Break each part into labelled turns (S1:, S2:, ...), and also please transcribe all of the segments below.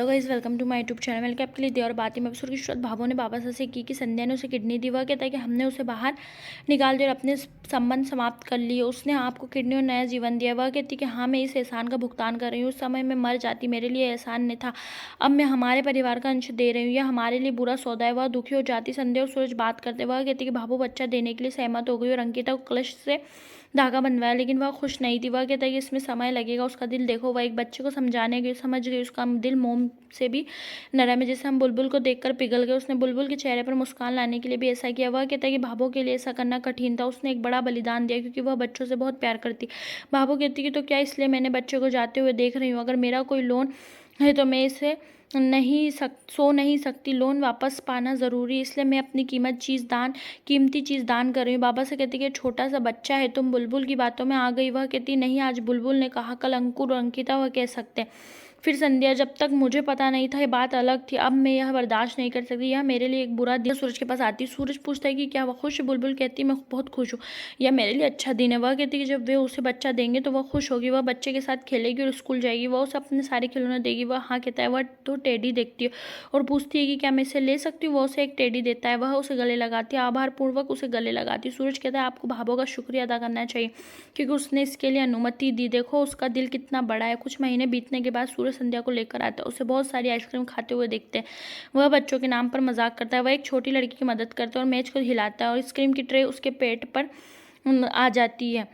S1: Hello guys, welcome to my YouTube channel. मैंने आपके लिए दी और बात ही में एपिसोड की शुरुआत भावों ने बाबा से की कि संध्या ने उसे किडनी दी। वह कहता है कि हमने उसे बाहर निकाल दिया और अपने संबंध समाप्त कर लिए। उसने आपको किडनी और नया जीवन दिया। वह कहती कि हाँ, मैं इस एहसान का भुगतान कर रही हूँ। उस समय मैं मर जाती, मेरे लिए एहसान नहीं था। अब मैं हमारे परिवार का अंश दे रही हूँ। यह हमारे लिए बुरा सौदा है। वह दुखी हो जाती। संध्या और सूरज बात करते। वह कहती कि भाभू बच्चा देने के लिए सहमत हो गई और अंकिता को कलश से धागा बंधवाया, लेकिन वह खुश नहीं थी। वह कहता है कि इसमें समय लगेगा। उसका दिल देखो, वह एक बच्चे को समझाने गई, समझ गई। उसका दिल मोम से भी नरम है। जैसे हम बुलबुल को देखकर पिघल गए। उसने बुलबुल के चेहरे पर मुस्कान लाने के लिए भी ऐसा किया। वह कहता है कि भाभो के लिए ऐसा करना कठिन था। उसने एक बड़ा बलिदान दिया क्योंकि वह बच्चों से बहुत प्यार करती। भाभो कहती कि तो क्या इसलिए मैंने बच्चे को जाते हुए देख रही हूँ? अगर मेरा कोई लोन है तो मैं इसे सो नहीं सकती। लोन वापस पाना ज़रूरी, इसलिए मैं अपनी कीमती चीज़ दान कर रही हूँ। बाबा से कहती कि छोटा सा बच्चा है, तुम बुलबुल की बातों में आ गई। वह कहती नहीं, आज बुलबुल ने कहा, कल अंकुर और अंकिता वह कह सकते हैं। फिर संध्या, जब तक मुझे पता नहीं था ये बात अलग थी, अब मैं यह बर्दाश्त नहीं कर सकती। यह मेरे लिए एक बुरा दिन। सूरज के पास आती। सूरज पूछता है कि क्या वह खुश है? बुलबुल कहती मैं बहुत खुश हूँ, यह मेरे लिए अच्छा दिन है। वह कहती कि जब वे उसे बच्चा देंगे तो वह खुश होगी। वह बच्चे के साथ खेलेगी और स्कूल जाएगी। वह उसे अपने सारे खिलौने देगी। वह हाँ कहता है। वह तो टेडी देखती है और पूछती है कि क्या मैं इसे ले सकती हूँ? वह उसे एक टेडी देता है। वह उसे गले लगाती है, आभार पूर्वक उसे गले लगाती। सूरज कहता है आपको भाभो का शुक्रिया अदा करना चाहिए क्योंकि उसने इसके लिए अनुमति दी। देखो उसका दिल कितना बड़ा है। कुछ महीने बीतने के बाद सूरज संध्या को लेकर आता है। उसे बहुत सारी आइसक्रीम खाते हुए देखते हैं। वह बच्चों के नाम पर मजाक करता है। वह एक छोटी लड़की की मदद करता है और मेज को हिलाता है और आइसक्रीम की ट्रे उसके पेट पर आ जाती है।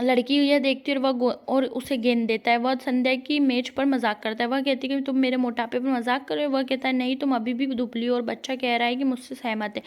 S1: लड़की यह देखती है और उसे गेंद देता है। वह संध्या की मेज पर मजाक करता है। वह कहती है कि तुम मेरे मोटापे पर मजाक कर रहे हो? वह कहता है नहीं, तुम अभी भी दुबली हो। और बच्चा कह रहा है कि मुझसे सहमत है।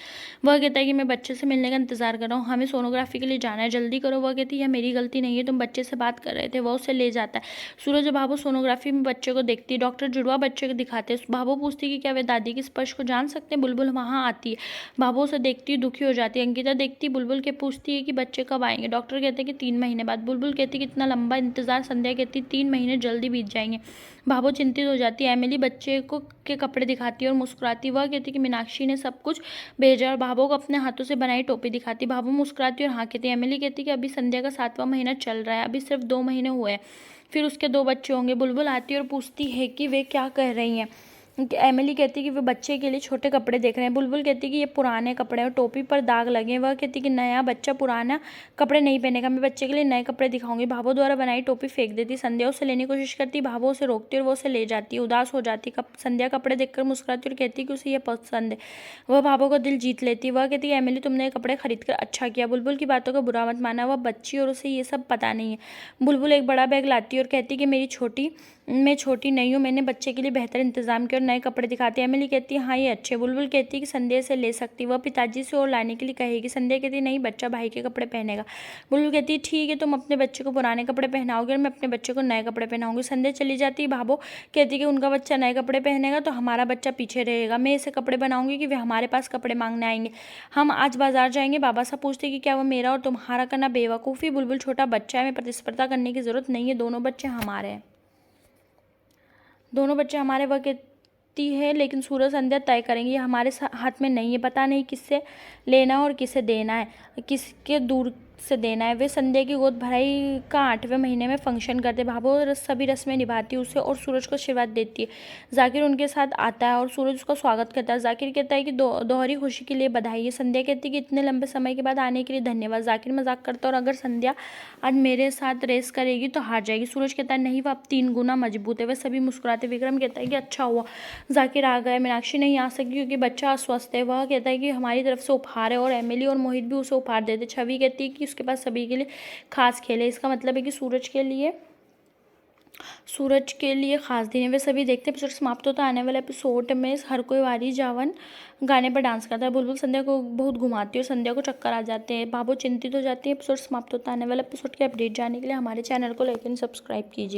S1: वह कहता है कि मैं बच्चे से मिलने का इंतजार कर रहा हूँ, हमें सोनोग्राफी के लिए जाना है, जल्दी करो। वह कहती है यह मेरी गलती नहीं है, तुम बच्चे से बात कर रहे थे। वह उसे ले जाता है। सूरज और भाभो सोनोग्राफी में बच्चे को देखती है। डॉक्टर जुड़वा बच्चे को दिखाते हैं। भाभो पूछती है कि क्या वे दादी के स्पर्श को जान सकते हैं? बुलबुल वहाँ आती है। भाभो उसे देखती है, दुखी हो जाती है। अंकिता देखती बुलबुल के पूछती है कि बच्चे कब आएंगे? डॉक्टर कहते हैं कि 3 महीने बाद। बुलबुल कहती है कितना लंबा इंतजार? संध्या कहती 3 महीने जल्दी बीत जाएंगे। भाभो चिंतित हो जाती है। एमिली बच्चे को के कपड़े दिखाती है और मुस्कुराती। वह कहती कि मीनाक्षी ने सब कुछ भेजा और भाभो को अपने हाथों से बनाई टोपी दिखाती। भाभो मुस्कुराती और हाँ कहती है। एमिली कहती कि अभी संध्या का 7वां महीना चल रहा है, अभी सिर्फ 2 महीने हुए हैं, फिर उसके 2 बच्चे होंगे। बुलबुल आती है और पूछती है कि वे क्या कह रही हैं। एमिली कहती है कि वे बच्चे के लिए छोटे कपड़े देख रहे हैं। बुलबुल कहती है कि ये पुराने कपड़े हैं और टोपी पर दाग लगे हैं। वह कहती है कि नया बच्चा पुराना कपड़े नहीं पहनेगा, मैं बच्चे के लिए नए कपड़े दिखाऊंगी। भाभो द्वारा बनाई टोपी फेंक देती। संध्या उसे लेने की कोशिश करती। भाभो उसे रोकती और वो उसे ले जाती है। उदास हो जाती। संध्या कपड़े देखकर मुस्कुराती और कहती है कि उसे ये पसंद है। वह भाभो का दिल जीत लेती। वह कहती है एमिली, तुमने ये कपड़े खरीद कर अच्छा किया। बुलबुल की बातों का बुरा मत माना, वह बच्ची और उसे ये सब पता नहीं है। बुलबुल एक बड़ा बैग लाती है और कहती है कि मैं छोटी नहीं हूँ, मैंने बच्चे के लिए बेहतर इंतजाम किया और नए कपड़े दिखाते हैं। एमिली कहती है हाँ ये अच्छे। बुलबुल कहती है कि संध्या से ले सकती, वह पिताजी से और लाने के लिए कहेगी। संध्या कहती है नहीं, बच्चा भाई के कपड़े पहनेगा। बुलबुल कहती है ठीक है, तुम अपने बच्चे को पुराने कपड़े पहनाओगे और मैं अपने बच्चे को नए कपड़े पहनाऊंगी। संध्या चली जाती है। भाभो कहती है कि उनका बच्चा नए कपड़े पहनेगा तो हमारा बच्चा पीछे रहेगा। मैं ऐसे कपड़े बनाऊंगी कि वे हमारे पास कपड़े मांगने आएंगे। हम आज बाजार जाएंगे। बाबा साहब पूछते कि क्या वह मेरा और तुम्हारा करना बेवकूफ़ी? बुलबुल छोटा बच्चा है, हमें प्रतिस्पर्धा करने की जरूरत नहीं है, दोनों बच्चे हमारे हैं। वह कहती है लेकिन सूरज संध्या तय करेंगे, ये हमारे हाथ में नहीं है। पता नहीं किससे लेना और किसे देना है, किसके दूर से देना है। वे संध्या की गोद भराई का 8वें महीने में फंक्शन करते। भाभो सभी रस्में निभाती उसे और सूरज को आशीर्वाद देती है। जाकिर उनके साथ आता है और सूरज उसका स्वागत करता है। जाकिर कहता है कि दोहरी खुशी के लिए बधाई है। संध्या कहती है कि इतने लंबे समय के बाद आने के लिए धन्यवाद। जाकिर मजाक करता है और अगर संध्या आज मेरे साथ रेस करेगी तो हार जाएगी। सूरज कहता है नहीं, वह अब 3 गुना मजबूत है। वह सभी मुस्कुराते। विक्रम कहता है कि अच्छा हुआ जाकिर आ गए, मीनाक्षी नहीं आ सकी क्योंकि बच्चा अस्वस्थ है। वह कहता है कि हमारी तरफ से उपहार है और एमिली और मोहित भी उसे उपहार देते। छवि कहती है कि उसके पास सभी के लिए खास खेल है। इसका मतलब है कि सूरज के लिए खास दिन है। वे सभी देखते हैं। एपिसोड समाप्त होता है। आने वाले एपिसोड में हर कोई वारी जावन गाने पर डांस करता है। बुलबुल संध्या को बहुत घुमाती है और संध्या को चक्कर आ जाते हैं। भाभो चिंतित हो जाती है। एपिसोड समाप्त होता है। आने वाले एपिसोड के अपडेट जानने के लिए हमारे चैनल को लाइक एंड सब्सक्राइब कीजिए।